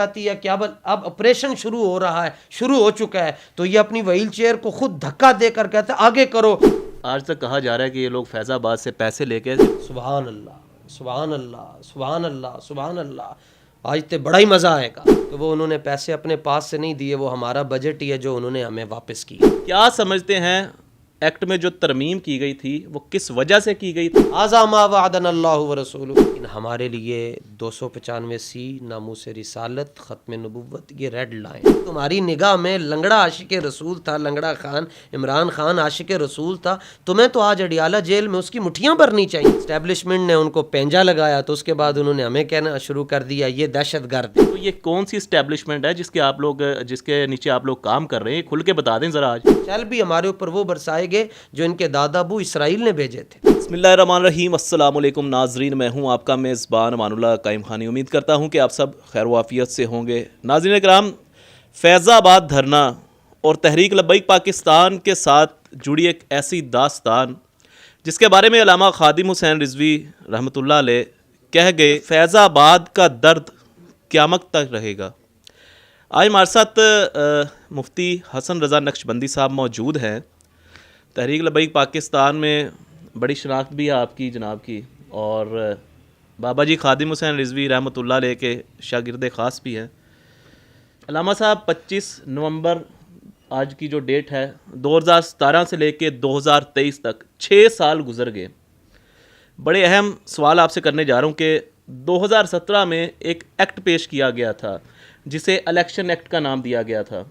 آتی ہے کہ اب آپریشن شروع ہو رہا ہے، شروع ہو چکا ہے، تو یہ اپنی وہیل چیئر کو خود دھکا دے کر کہتا ہے آگے کرو. آج تک کہا جا رہا ہے کہ یہ لوگ فیض آباد سے پیسے لے کے سبحان اللہ سبحان اللہ سبحان اللہ سبحان اللہ. آج تو بڑا ہی مزہ آئے گا کہ وہ انہوں نے پیسے اپنے پاس سے نہیں دیے، وہ ہمارا بجٹ ہی ہے جو انہوں نے ہمیں واپس کیا. کیا سمجھتے ہیں ایکٹ میں جو ترمیم کی گئی تھی وہ کس وجہ سے کی گئی تھی؟ ھذا ما وعدنا اللہ ورسولہ. ہمارے لیے 295 ناموس رسالت، ختم نبوت، یہ ریڈ لائن. تمہاری نگاہ میں لنگڑا عاشق رسول تھا، لنگڑا خان عمران خان عاشق رسول تھا، تمہیں تو آج اڈیالہ جیل میں اس کی مٹھیاں بھرنی چاہیے. اسٹیبلشمنٹ نے ان کو پینجا لگایا تو اس کے بعد انہوں نے ہمیں کہنا شروع کر دیا یہ دہشت گرد ہے. تو یہ کون سی اسٹیبلشمنٹ ہے جس کے نیچے آپ لوگ کام کر رہے ہیں؟ کھل کے بتا دیں ذرا. آج چل بھی ہمارے اوپر وہ برسائے گئے جو ان کے دادا ابو اسرائیل نے بھیجے تھے. بسم اللہ الرحمن الرحیم. السلام علیکم ناظرین، میں ہوں آپ کا میزبان امان اللہ قائم خانی. امید کرتا ہوں کہ آپ سب خیر و عافیت سے ہوں گے. ناظرین کرام، فیض آباد دھرنا اور تحریک لبیک پاکستان کے ساتھ جڑی ایک ایسی داستان جس کے بارے میں علامہ خادم حسین رضوی رحمۃ اللہ علیہ کہہ گئے فیض آباد کا درد قیامت تک رہے گا. آج ہمارے ساتھ مفتی حسن رضا نقشبندی صاحب موجود ہیں. تحریک لبیک پاکستان میں بڑی شناخت بھی ہے آپ کی جناب کی، اور بابا جی خادم حسین رضوی رحمۃ اللہ علیہ کے شاگرد خاص بھی ہیں. علامہ صاحب 25 نومبر آج کی جو ڈیٹ ہے، 2017 سے لے کے 2023 تک 6 سال گزر گئے. بڑے اہم سوال آپ سے کرنے جا رہا ہوں کہ 2017 میں ایک ایکٹ پیش کیا گیا تھا جسے الیکشن ایکٹ کا نام دیا گیا تھا.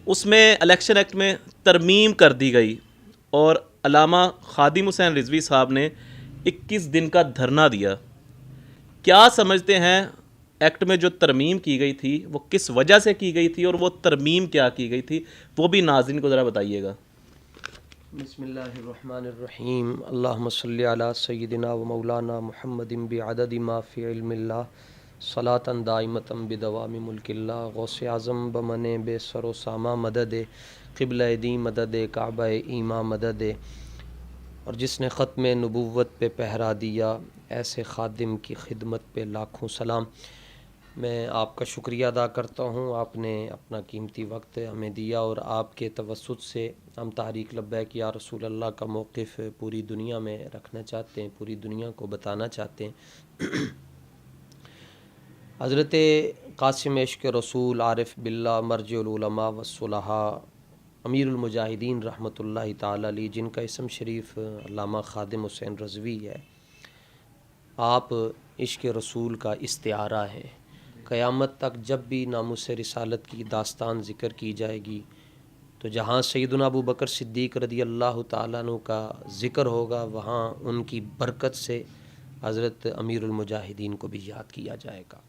اس میں الیکشن ایکٹ میں ترمیم کر دی گئی اور علامہ خادم حسین رضوی صاحب نے 21 دن کا دھرنا دیا. کیا سمجھتے ہیں ایکٹ میں جو ترمیم کی گئی تھی وہ کس وجہ سے کی گئی تھی، اور وہ ترمیم کیا کی گئی تھی، وہ بھی ناظرین کو ذرا بتائیے گا. بسم اللہ الرحمن الرحیم. اللہم صلی علی سیدنا و مولانا محمد بعدد ما فی علم اللہ صلاۃ دائمۃ بدوام ملک اللہ. غوث اعظم بمن بے سر و سامہ مدد، قبلہ دی مدد، کعبہ ایما مدد. اور جس نے ختم نبوت پہ پہرا دیا، ایسے خادم کی خدمت پہ لاکھوں سلام. میں آپ کا شکریہ ادا کرتا ہوں، آپ نے اپنا قیمتی وقت ہمیں دیا اور آپ کے توسط سے ہم تحریک لبیک یا رسول اللہ کا موقف پوری دنیا میں رکھنا چاہتے ہیں، پوری دنیا کو بتانا چاہتے ہیں. حضرت قاسم عشق رسول عارف باللہ مرجع العلماء والصلحاء امیر المجاہدین رحمۃ اللہ تعالی علیہ، جن کا اسم شریف علامہ خادم حسین رضوی ہے، آپ عشق رسول کا استعارہ ہیں. قیامت تک جب بھی ناموس رسالت کی داستان ذکر کی جائے گی تو جہاں سیدنا ابو بکر صدیق رضی اللہ تعالیٰ عنہ کا ذکر ہوگا، وہاں ان کی برکت سے حضرت امیر المجاہدین کو بھی یاد کیا جائے گا.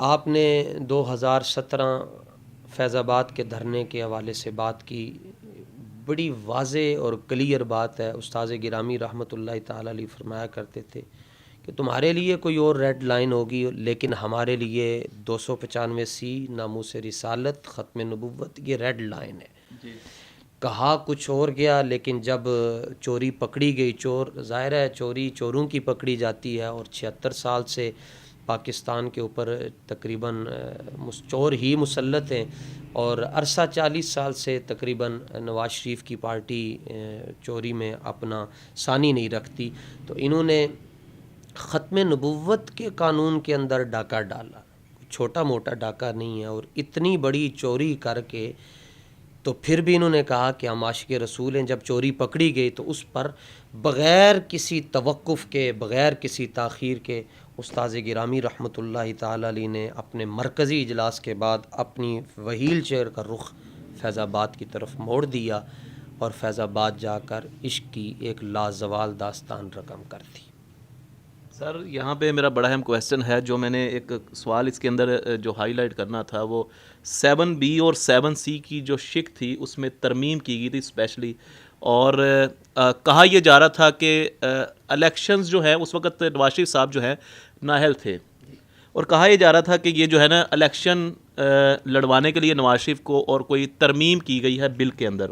آپ نے 2017 فیض آباد کے دھرنے کے حوالے سے بات کی. بڑی واضح اور کلیئر بات ہے. استاذ گرامی رحمۃ اللہ تعالیٰ علیہ فرمایا کرتے تھے کہ تمہارے لیے کوئی اور ریڈ لائن ہوگی، لیکن ہمارے لیے 295 ناموس رسالت، ختم نبوت، یہ ریڈ لائن ہے. کہا کچھ اور گیا، لیکن جب چوری پکڑی گئی، چور ظاہر ہے چوری چوروں کی پکڑی جاتی ہے، اور 76 سال سے پاکستان کے اوپر تقریباً چور ہی مسلط ہیں، اور عرصہ 40 سال سے تقریباً نواز شریف کی پارٹی چوری میں اپنا ثانی نہیں رکھتی. تو انہوں نے ختم نبوت کے قانون کے اندر ڈاکہ ڈالا. چھوٹا موٹا ڈاکہ نہیں ہے، اور اتنی بڑی چوری کر کے تو پھر بھی انہوں نے کہا کہ ہم عاشق رسول ہیں. جب چوری پکڑی گئی تو اس پر بغیر کسی توقف کے، بغیر کسی تاخیر کے، استاذ گرامی رحمۃ اللہ تعالی علیہ نے اپنے مرکزی اجلاس کے بعد اپنی وہیل چیئر کا رخ فیض آباد کی طرف موڑ دیا، اور فیض آباد جا کر عشق کی ایک لازوال داستان رقم کر دی. سر یہاں پہ میرا بڑا اہم کویسچن ہے، جو میں نے ایک سوال اس کے اندر جو ہائی لائٹ کرنا تھا، وہ 7B اور 7C کی جو شک تھی اس میں ترمیم کی گئی تھی اسپیشلی. اور کہا یہ جا رہا تھا کہ الیکشنز جو ہے اس وقت نواز شریف صاحب جو ہے نااہل تھے، اور کہا یہ جا رہا تھا کہ یہ جو ہے نا الیکشن لڑوانے کے لیے نواز شریف کو اور کوئی ترمیم کی گئی ہے بل کے اندر.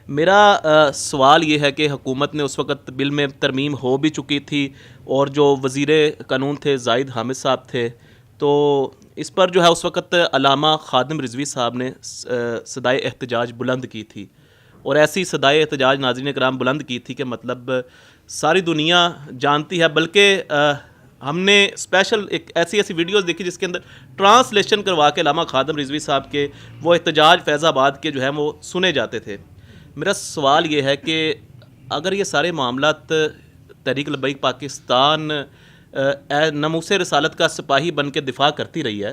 میرا سوال یہ ہے کہ حکومت نے اس وقت بل میں ترمیم ہو بھی چکی تھی اور جو وزیر قانون تھے زاہد حامد صاحب تھے، تو اس پر جو ہے اس وقت علامہ خادم رضوی صاحب نے صدائے احتجاج بلند کی تھی، اور ایسی صدائے احتجاج ناظرین کرام بلند کی تھی کہ مطلب ساری دنیا جانتی ہے، بلکہ ہم نے اسپیشل ایک ایسی ویڈیوز دیکھی جس کے اندر ٹرانسلیشن کروا کے علامہ خادم رضوی صاحب کے وہ احتجاج فیض آباد کے جو ہے وہ سنے جاتے تھے۔ میرا سوال یہ ہے کہ اگر یہ سارے معاملات تحریک لبیک پاکستان ناموس رسالت کا سپاہی بن کے دفاع کرتی رہی ہے،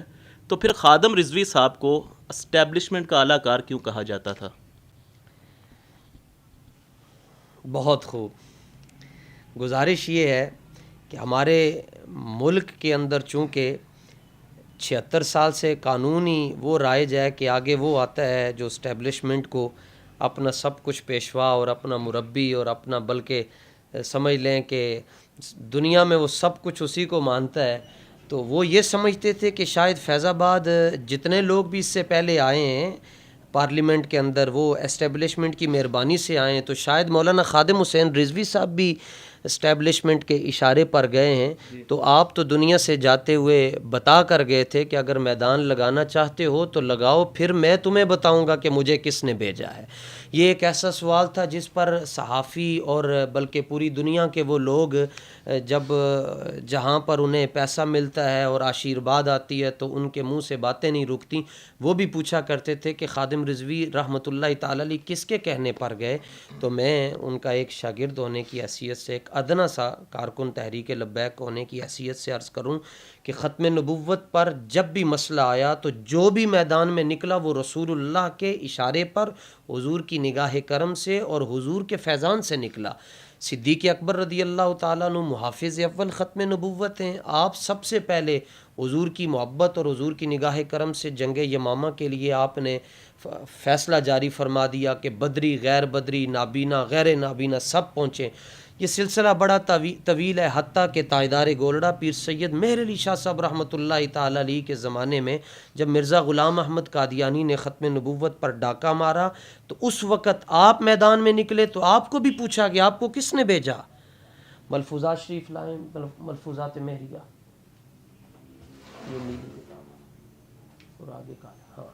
تو پھر خادم رضوی صاحب کو اسٹیبلشمنٹ کا اعلیٰ کار کیوں کہا جاتا تھا؟ بہت خوب۔ گزارش یہ ہے کہ ہمارے ملک کے اندر چونکہ 76 سال سے قانونی وہ رائج ہے کہ آگے وہ آتا ہے جو اسٹیبلشمنٹ کو اپنا سب کچھ پیشوا اور اپنا مربی اور اپنا بلکہ سمجھ لیں کہ دنیا میں وہ سب کچھ اسی کو مانتا ہے، تو وہ یہ سمجھتے تھے کہ شاید فیض آباد جتنے لوگ بھی اس سے پہلے آئے ہیں پارلیمنٹ کے اندر وہ اسٹیبلشمنٹ کی مہربانی سے آئے ہیں، تو شاید مولانا خادم حسین رضوی صاحب بھی اسٹیبلشمنٹ کے اشارے پر گئے ہیں۔ تو آپ تو دنیا سے جاتے ہوئے بتا کر گئے تھے کہ اگر میدان لگانا چاہتے ہو تو لگاؤ، پھر میں تمہیں بتاؤں گا کہ مجھے کس نے بھیجا ہے۔ یہ ایک ایسا سوال تھا جس پر صحافی اور بلکہ پوری دنیا کے وہ لوگ جب جہاں پر انہیں پیسہ ملتا ہے اور آشیرواد آتی ہے تو ان کے منہ سے باتیں نہیں رکتی، وہ بھی پوچھا کرتے تھے کہ خادم رضوی رحمۃ اللہ تعالی علیہ کس کے کہنے پر گئے؟ تو میں ان کا ایک شاگرد ہونے کی حیثیت سے، ایک ادنا سا کارکن تحریک لبیک ہونے کی حیثیت سے عرض کروں کہ ختم نبوت پر جب بھی مسئلہ آیا تو جو بھی میدان میں نکلا وہ رسول اللہ کے اشارے پر، حضور کی نگاہ کرم سے اور حضور کے فیضان سے نکلا۔ صدیق اکبر رضی اللہ تعالیٰ عنہ محافظ اول ختم نبوت ہیں، آپ سب سے پہلے حضور کی محبت اور حضور کی نگاہ کرم سے جنگ یمامہ کے لیے آپ نے فیصلہ جاری فرما دیا کہ بدری، غیر بدری، نابینا، غیر نابینا سب پہنچیں۔ یہ سلسلہ بڑا طویل ہے، حتیٰ کہ تاجدار گولڑا پیر سید مہر علی شاہ صاحب رحمۃ اللہ تعالیٰ علیہ کے زمانے میں جب مرزا غلام احمد قادیانی نے ختم نبوت پر ڈاکہ مارا تو اس وقت آپ میدان میں نکلے تو آپ کو بھی پوچھا کہ آپ کو کس نے بھیجا؟ ملفوظات شریف لائیں، ملفوظات مہریہ، یہ نیلی کتاب اور آگے کا، ہاں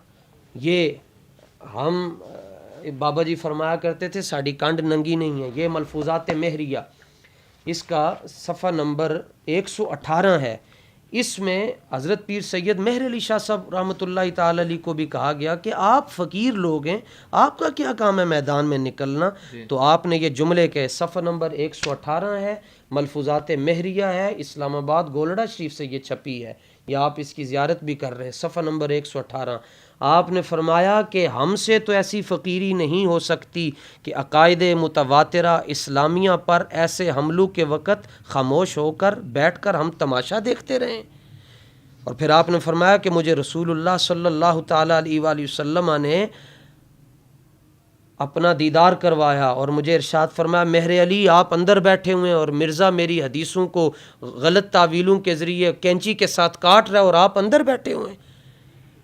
یہ ہم بابا جی فرمایا کرتے تھے ساڑی کانڈ ننگی نہیں ہے، یہ ملفوظات مہریہ، اس کا صفحہ نمبر 118 ہے۔ اس میں حضرت پیر سید مہر علی شاہ صاحب رحمۃ اللہ تعالی علیہ کو بھی کہا گیا کہ آپ فقیر لوگ ہیں، آپ کا کیا کام ہے میدان میں نکلنا؟ تو آپ نے یہ جملے کے صفحہ نمبر 118 ہے، ملفوظات مہریہ ہے، اسلام آباد گولڑا شریف سے یہ چھپی ہے، یا آپ اس کی زیارت بھی کر رہے ہیں، صفحہ نمبر 118۔ آپ نے فرمایا کہ ہم سے تو ایسی فقیری نہیں ہو سکتی کہ عقائد متواترہ اسلامیہ پر ایسے حملوں کے وقت خاموش ہو کر بیٹھ کر ہم تماشا دیکھتے رہیں۔ اور پھر آپ نے فرمایا کہ مجھے رسول اللہ صلی اللہ تعالیٰ علیہ وآلہ وسلم نے اپنا دیدار کروایا اور مجھے ارشاد فرمایا مہر علی آپ اندر بیٹھے ہوئے ہیں اور مرزا میری حدیثوں کو غلط تعویلوں کے ذریعے کینچی کے ساتھ کاٹ رہا ہے اور آپ اندر بیٹھے ہوئے ہیں۔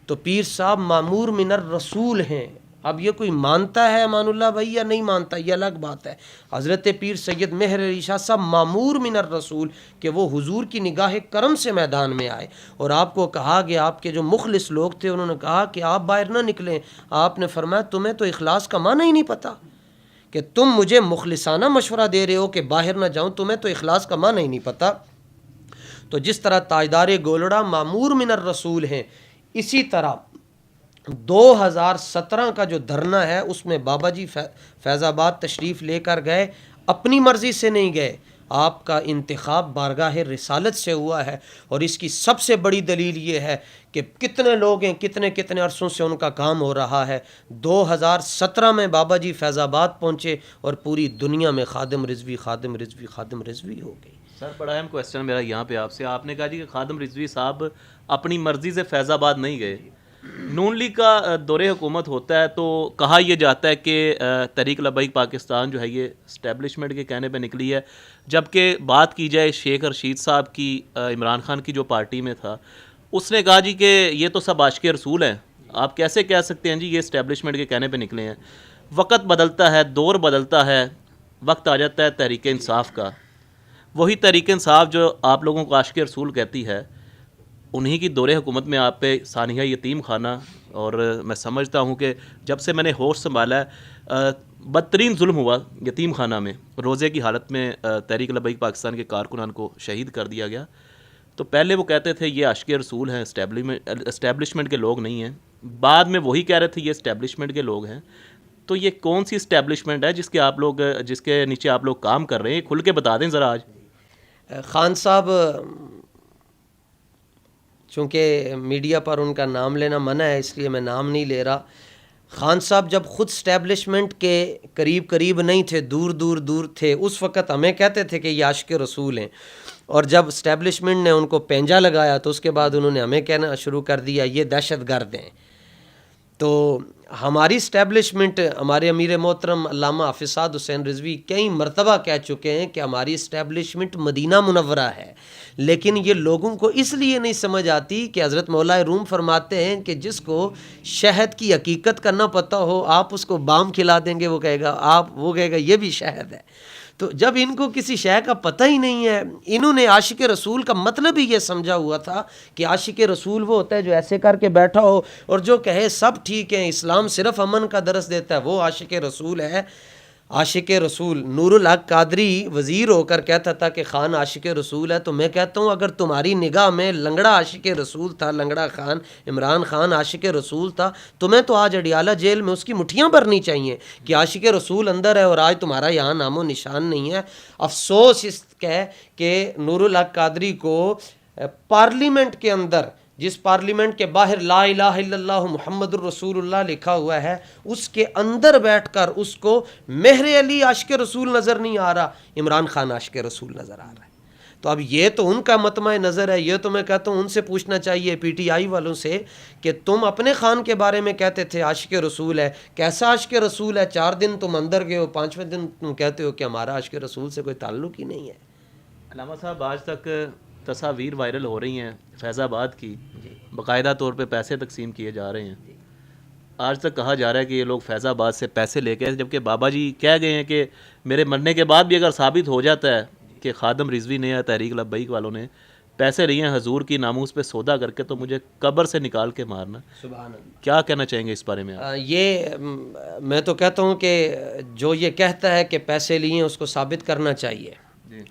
تو پیر صاحب معمور من الرسول ہیں۔ اب یہ کوئی مانتا ہے امان اللہ بھائی یا نہیں مانتا، یہ الگ بات ہے۔ حضرت پیر سید مہر علی شاہ صاحب معمور من الرسول کہ وہ حضور کی نگاہ کرم سے میدان میں آئے، اور آپ کو کہا گیا، آپ کے جو مخلص لوگ تھے انہوں نے کہا کہ آپ باہر نہ نکلیں۔ آپ نے فرمایا تمہیں تو اخلاص کا معنی ہی نہیں پتہ کہ تم مجھے مخلصانہ مشورہ دے رہے ہو کہ باہر نہ جاؤں، تمہیں تو اخلاص کا معنی ہی نہیں پتہ۔ تو جس طرح تاجدار گولڑا معمور من الرسول ہیں، اسی طرح 2017 کا جو دھرنا ہے اس میں بابا جی فیض آباد تشریف لے کر گئے، اپنی مرضی سے نہیں گئے، آپ کا انتخاب بارگاہ رسالت سے ہوا ہے۔ اور اس کی سب سے بڑی دلیل یہ ہے کہ کتنے لوگ ہیں، کتنے عرصوں سے ان کا کام ہو رہا ہے۔ 2017 میں بابا جی فیض آباد پہنچے اور پوری دنیا میں خادم رضوی خادم رضوی خادم رضوی ہو گئی۔ سر بڑا اہم کویسچن میرا یہاں پہ آپ سے، آپ نے کہا جی کہ خادم رضوی صاحب اپنی مرضی سے فیض آباد نہیں گئے۔ نون لیگ کا دور حکومت ہوتا ہے تو کہا یہ جاتا ہے کہ تحریک لبیک پاکستان جو ہے یہ اسٹیبلشمنٹ کے کہنے پہ نکلی ہے، جبکہ بات کی جائے شیخ رشید صاحب کی، عمران خان کی جو پارٹی میں تھا، اس نے کہا جی کہ یہ تو سب عاشق رسول ہیں، آپ کیسے کہہ سکتے ہیں جی یہ اسٹیبلشمنٹ کے کہنے پہ نکلے ہیں۔ وقت بدلتا ہے، دور بدلتا ہے، وقت آ جاتا ہے تحریک انصاف کا. وہی تحریک انصاف جو آپ لوگوں کو عاشق رسول کہتی ہے، انہی کی دور حکومت میں آپ پہ ثانیہ یتیم خانہ، اور میں سمجھتا ہوں کہ جب سے میں نے ہوش سنبھالا ہے بدترین ظلم ہوا یتیم خانہ میں. روزے کی حالت میں تحریک لبیک پاکستان کے کارکنان کو شہید کر دیا گیا. تو پہلے وہ کہتے تھے یہ عاشق رسول ہیں، اسٹیبلشمنٹ کے لوگ نہیں ہیں. بعد میں وہی کہہ رہے تھے یہ اسٹیبلشمنٹ کے لوگ ہیں. تو یہ کون سی اسٹیبلشمنٹ ہے جس کے نیچے آپ لوگ کام کر رہے ہیں؟ کھل کے بتا دیں ذرا. آج خان صاحب، چونکہ میڈیا پر ان کا نام لینا منع ہے اس لیے میں نام نہیں لے رہا. خان صاحب جب خود اسٹیبلشمنٹ کے قریب نہیں تھے، دور تھے، اس وقت ہمیں کہتے تھے کہ یہ عاشق رسول ہیں، اور جب اسٹیبلشمنٹ نے ان کو پینجا لگایا تو اس کے بعد انہوں نے ہمیں کہنا شروع کر دیا یہ دہشت گرد ہیں. تو ہماری اسٹیبلشمنٹ، ہمارے امیر محترم علامہ حافظ سعد حسین رضوی کئی مرتبہ کہہ چکے ہیں کہ ہماری اسٹیبلشمنٹ مدینہ منورہ ہے. لیکن یہ لوگوں کو اس لیے نہیں سمجھ آتی کہ حضرت مولا روم فرماتے ہیں کہ جس کو شہد کی حقیقت کا نہ پتہ ہو، آپ اس کو بام کھلا دیں گے، وہ کہے گا یہ بھی شہد ہے. تو جب ان کو کسی شے کا پتہ ہی نہیں ہے، انہوں نے عاشق رسول کا مطلب ہی یہ سمجھا ہوا تھا کہ عاشق رسول وہ ہوتا ہے جو ایسے کر کے بیٹھا ہو اور جو کہے سب ٹھیک ہے، اسلام صرف امن کا درس دیتا ہے، وہ عاشق رسول ہے. عاشق رسول نور الحق قادری وزیر ہو کر کہتا تھا کہ خان عاشق رسول ہے. تو میں کہتا ہوں اگر تمہاری نگاہ میں لنگڑا عاشق رسول تھا، لنگڑا خان عمران خان عاشق رسول تھا، تمہیں تو آج اڈیالہ جیل میں اس کی مٹھیاں بھرنی چاہیے کہ عاشق رسول اندر ہے اور آج تمہارا یہاں نام و نشان نہیں ہے. افسوس اس کا ہے کہ نور الحق قادری کو پارلیمنٹ کے اندر، جس پارلیمنٹ کے باہر لا الہ الا اللہ محمد الرسول اللہ لکھا ہوا ہے، اس کے اندر بیٹھ کر اس کو مہر علی عاشق رسول نظر نہیں آ رہا، عمران خان عاشق رسول نظر آ رہا ہے. تو اب یہ تو ان کا مطمع نظر ہے. یہ تو میں کہتا ہوں ان سے پوچھنا چاہیے پی ٹی آئی والوں سے کہ تم اپنے خان کے بارے میں کہتے تھے عاشق رسول ہے، کیسا عاشق رسول ہے؟ 4 دن تم اندر گئے ہو، 5ویں دن تم کہتے ہو کہ ہمارا عاشق رسول سے کوئی تعلق ہی نہیں ہے. علامہ صاحب، آج تک تصاویر وائرل ہو رہی ہیں فیض آباد کی، باقاعدہ طور پہ پیسے تقسیم کیے جا رہے ہیں. آج تک کہا جا رہا ہے کہ یہ لوگ فیض آباد سے پیسے لے کے، جبکہ بابا جی کہہ گئے ہیں کہ میرے مرنے کے بعد بھی اگر ثابت ہو جاتا ہے کہ خادم رضوی نے یا تحریک لبیک والوں نے پیسے لیے ہیں حضور کی ناموس پہ سودا کر کے، تو مجھے قبر سے نکال کے مارنا. سبحان اللہ. کیا کہنا چاہیں گے اس بارے میں آپ؟ یہ میں تو کہتا ہوں کہ جو یہ کہتا ہے کہ پیسے لیے اس کو ثابت کرنا چاہیے،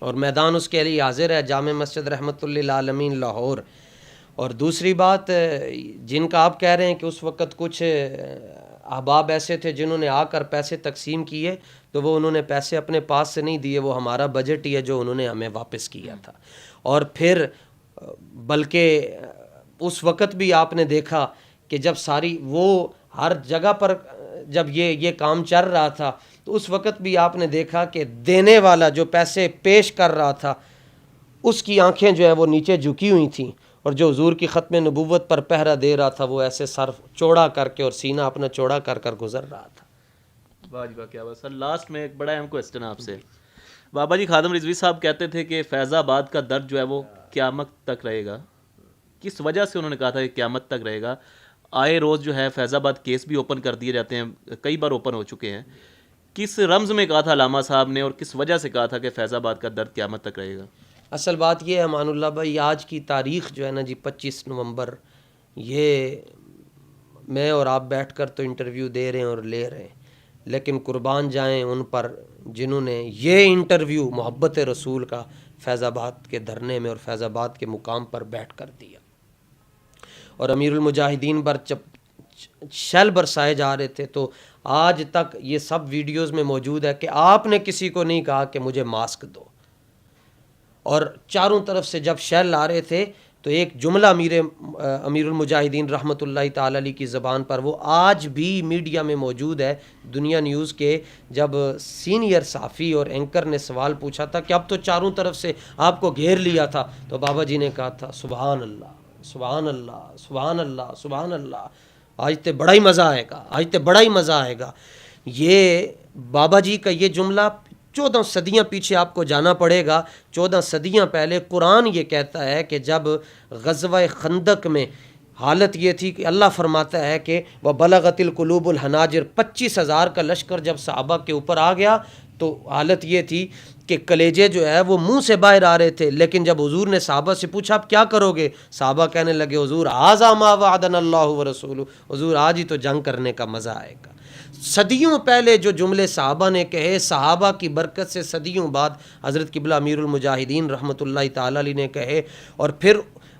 اور میدان اس کے لیے حاضر ہے جامع مسجد رحمۃ للعالمین لاہور. اور دوسری بات، جن کا آپ کہہ رہے ہیں کہ اس وقت کچھ احباب ایسے تھے جنہوں نے آ کر پیسے تقسیم کیے، تو وہ انہوں نے پیسے اپنے پاس سے نہیں دیے، وہ ہمارا بجٹ ہی ہے جو انہوں نے ہمیں واپس کیا تھا. اور پھر بلکہ اس وقت بھی آپ نے دیکھا کہ جب ساری وہ ہر جگہ پر جب یہ کام چل رہا تھا، تو اس وقت بھی آپ نے دیکھا کہ دینے والا جو پیسے پیش کر رہا تھا اس کی آنکھیں جو ہیں وہ نیچے جھکی ہوئی تھیں، اور جو حضور کی ختم نبوت پر پہرا دے رہا تھا وہ ایسے سر چوڑا کر کے اور سینہ اپنا چوڑا کر کر گزر رہا تھا. واہ جی واہ، کیا بات. سر لاسٹ میں ایک بڑا اہم کوسچن آپ سے. بابا جی خادم رضوی صاحب کہتے تھے کہ فیض آباد کا درد جو ہے وہ قیامت تک رہے گا. کس وجہ سے انہوں نے کہا تھا کہ قیامت تک رہے گا؟ آئے روز جو ہے فیض آباد کیس بھی اوپن کر دیے جاتے ہیں، کئی بار اوپن ہو چکے ہیں. کس رمز میں کہا تھا علامہ صاحب نے، اور کس وجہ سے کہا تھا کہ فیض آباد کا درد قیامت تک رہے گا؟ اصل بات یہ ہے امان اللہ بھائی، آج کی تاریخ جو ہے نا جی 25 نومبر، یہ میں اور آپ بیٹھ کر تو انٹرویو دے رہے ہیں اور لے رہے ہیں، لیکن قربان جائیں ان پر جنہوں نے یہ انٹرویو محبت رسول کا فیض آباد کے دھرنے میں اور فیض آباد کے مقام پر بیٹھ کر دیا. اور امیر المجاہدین پر جب شیل برسائے جا رہے تھے تو آج تک یہ سب ویڈیوز میں موجود ہے کہ آپ نے کسی کو نہیں کہا کہ مجھے ماسک دو. اور چاروں طرف سے جب شیل آ رہے تھے تو ایک جملہ امیر المجاہدین رحمۃ اللہ تعالی علیہ کی زبان پر وہ آج بھی میڈیا میں موجود ہے، دنیا نیوز کے، جب سینئر صحافی اور اینکر نے سوال پوچھا تھا کہ اب تو چاروں طرف سے آپ کو گھیر لیا تھا، تو بابا جی نے کہا تھا سبحان اللہ سبحان اللہ سبحان اللہ سبحان اللہ، آج تے بڑا ہی مزہ آئے گا، آج تے بڑا ہی مزہ آئے گا. یہ بابا جی کا یہ جملہ 14 صدیاں پیچھے آپ کو جانا پڑے گا. 14 صدیاں پہلے قرآن یہ کہتا ہے کہ جب غزوہ خندق میں حالت یہ تھی کہ اللہ فرماتا ہے کہ وہ بلغت القلوب الحناجر، 25,000 کا لشکر جب صحابہ کے اوپر آ گیا تو حالت یہ تھی کہ کلیجے جو ہے وہ منہ سے باہر آ رہے تھے. لیکن جب حضور نے صحابہ سے پوچھا آپ کیا کرو گے، صحابہ کہنے لگے حضور ھذا ما وعدنا اللہ ورسولہ، حضور آج ہی تو جنگ کرنے کا مزہ آئے گا. صدیوں پہلے جو جملے صحابہ نے کہے، صحابہ کی برکت سے صدیوں بعد حضرت قبلہ امیر المجاہدین رحمۃ اللہ تعالی علیہ نے کہے.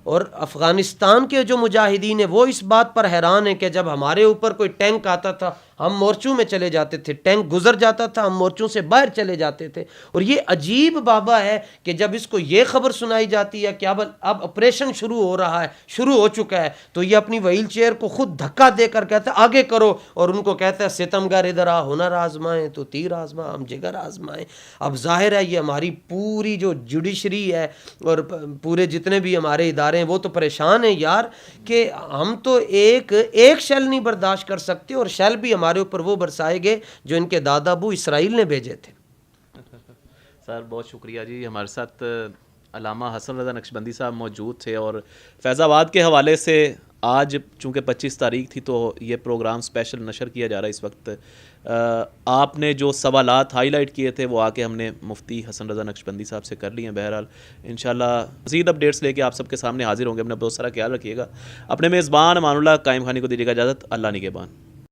اور افغانستان کے جو مجاہدین ہیں وہ اس بات پر حیران ہیں کہ جب ہمارے اوپر کوئی ٹینک آتا تھا ہم مورچوں میں چلے جاتے تھے، ٹینک گزر جاتا تھا ہم مورچوں سے باہر چلے جاتے تھے. اور یہ عجیب بابا ہے کہ جب اس کو یہ خبر سنائی جاتی ہے کہ اب آپریشن شروع ہو رہا ہے، شروع ہو چکا ہے، تو یہ اپنی وہیل چیئر کو خود دھکا دے کر کہتا ہے آگے کرو، اور ان کو کہتا ہے ستمگر ادھر آ، ہنر آزمائیں تو تیر آزمائیں، ہم جگر آزمائیں. اب ظاہر ہے یہ ہماری پوری جو جوڈیشری ہے اور پورے جتنے بھی ہمارے ادارے ہیں وہ تو پریشان ہیں یار کہ ہم تو ایک شیل نہیں برداشت کر سکتے، اور شیل بھی ہمارے اوپر وہ برسائے گئے جو ان کے دادا ابو اسرائیل نے بھیجے تھے. سر بہت شکریہ جی. ہمارے ساتھ علامہ حسن رضا نقشبندی صاحب موجود تھے، اور فیض آباد کے حوالے سے آج چونکہ 25 تاریخ تھی تو یہ پروگرام اسپیشل نشر کیا جا رہا ہے اس وقت. آپ نے جو سوالات ہائی لائٹ کیے تھے وہ آ کے ہم نے مفتی حسن رضا نقشبندی صاحب سے کر لی ہیں. بہرحال انشاءاللہ مزید اپڈیٹس لے کے آپ سب کے سامنے حاضر ہوں گے. اپنا بہت سارا خیال رکھیے گا. اپنے میزبان امان اللہ قائم خانی کو دیجیے گا اجازت. اللہ نگہبان.